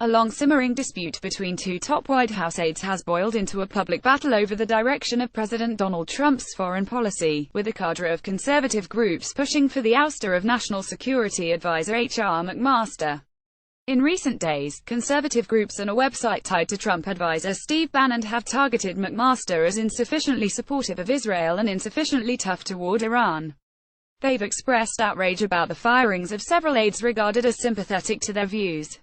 A long-simmering dispute between two top White House aides has boiled into a public battle over the direction of President Donald Trump's foreign policy, with a cadre of conservative groups pushing for the ouster of National Security Advisor H.R. McMaster. In recent days, conservative groups and a website tied to Trump advisor Steve Bannon have targeted McMaster as insufficiently supportive of Israel and insufficiently tough toward Iran. They've expressed outrage about the firings of several aides regarded as sympathetic to their views.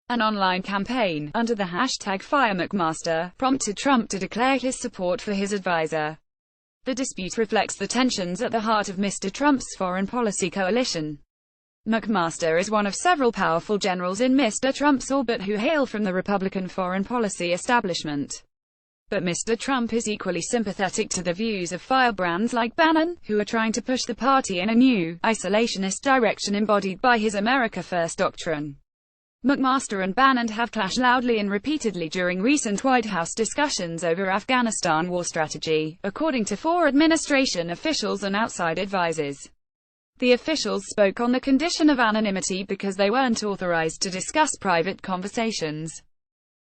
An online campaign, under the hashtag #FireMcMaster, prompted Trump to declare his support for his advisor. The dispute reflects the tensions at the heart of Mr. Trump's foreign policy coalition. McMaster is one of several powerful generals in Mr. Trump's orbit who hail from the Republican foreign policy establishment. But Mr. Trump is equally sympathetic to the views of firebrands like Bannon, who are trying to push the party in a new, isolationist direction embodied by his America First doctrine. McMaster and Bannon have clashed loudly and repeatedly during recent White House discussions over Afghanistan war strategy, according to four administration officials and outside advisors. The officials spoke on the condition of anonymity because they weren't authorized to discuss private conversations.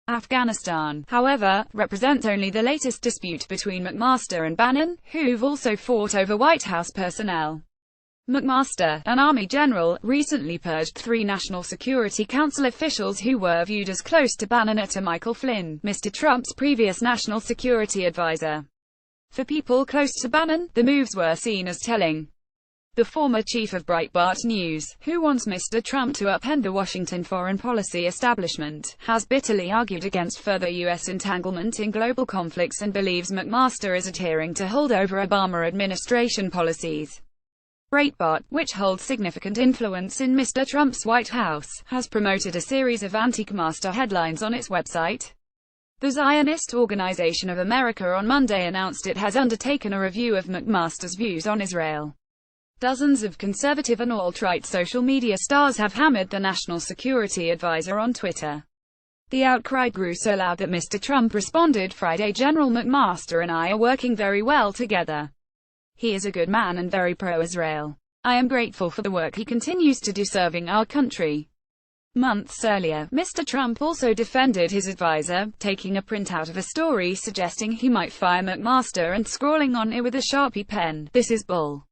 Afghanistan, however, represents only the latest dispute between McMaster and Bannon, who've also fought over White House personnel. McMaster, an Army general, recently purged 3 National Security Council officials who were viewed as close to Bannon to Michael Flynn, Mr. Trump's previous national security advisor. For people close to Bannon, the moves were seen as telling. The former chief of Breitbart News, who wants Mr. Trump to upend the Washington foreign policy establishment, has bitterly argued against further U.S. entanglement in global conflicts and believes McMaster is adhering to holdover Obama administration policies. Breitbart, which holds significant influence in Mr. Trump's White House, has promoted a series of anti-McMaster headlines on its website. The Zionist Organization of America on Monday announced it has undertaken a review of McMaster's views on Israel. Dozens of conservative and alt-right social media stars have hammered the National Security Advisor on Twitter. The outcry grew so loud that Mr. Trump responded Friday, "General McMaster and I are working very well together. He is a good man and very pro-Israel. I am grateful for the work he continues to do serving our country." Months earlier, Mr. Trump also defended his advisor, taking a printout of a story suggesting he might fire McMaster and scrawling on it with a Sharpie pen, "This is bull.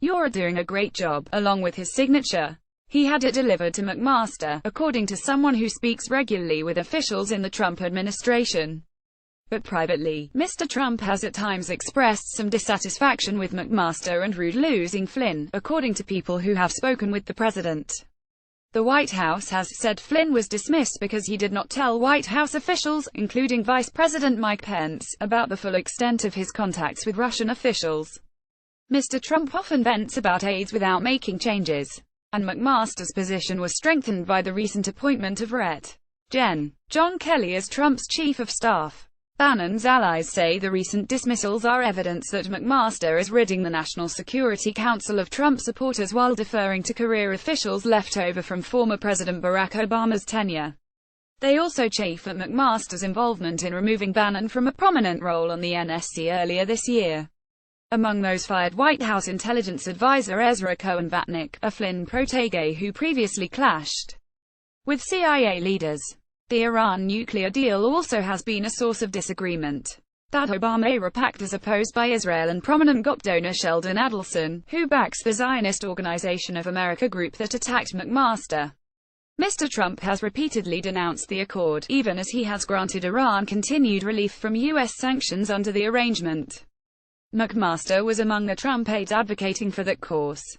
You're doing a great job," along with his signature. He had it delivered to McMaster, according to someone who speaks regularly with officials in the Trump administration. But privately, Mr. Trump has at times expressed some dissatisfaction with McMaster and rued losing Flynn, according to people who have spoken with the president. The White House has said Flynn was dismissed because he did not tell White House officials, including Vice President Mike Pence, about the full extent of his contacts with Russian officials. Mr. Trump often vents about aides without making changes, and McMaster's position was strengthened by the recent appointment of Ret. Gen. John Kelly as Trump's chief of staff. Bannon's allies say the recent dismissals are evidence that McMaster is ridding the National Security Council of Trump supporters while deferring to career officials left over from former President Barack Obama's tenure. They also chafe at McMaster's involvement in removing Bannon from a prominent role on the NSC earlier this year. Among those fired, White House intelligence advisor Ezra Cohen-Vatnik, a Flynn protege who previously clashed with CIA leaders. The Iran nuclear deal also has been a source of disagreement. That Obama-era pact is opposed by Israel and prominent GOP donor Sheldon Adelson, who backs the Zionist Organization of America group that attacked McMaster. Mr. Trump has repeatedly denounced the accord, even as he has granted Iran continued relief from U.S. sanctions under the arrangement. McMaster was among the Trump aides advocating for that course.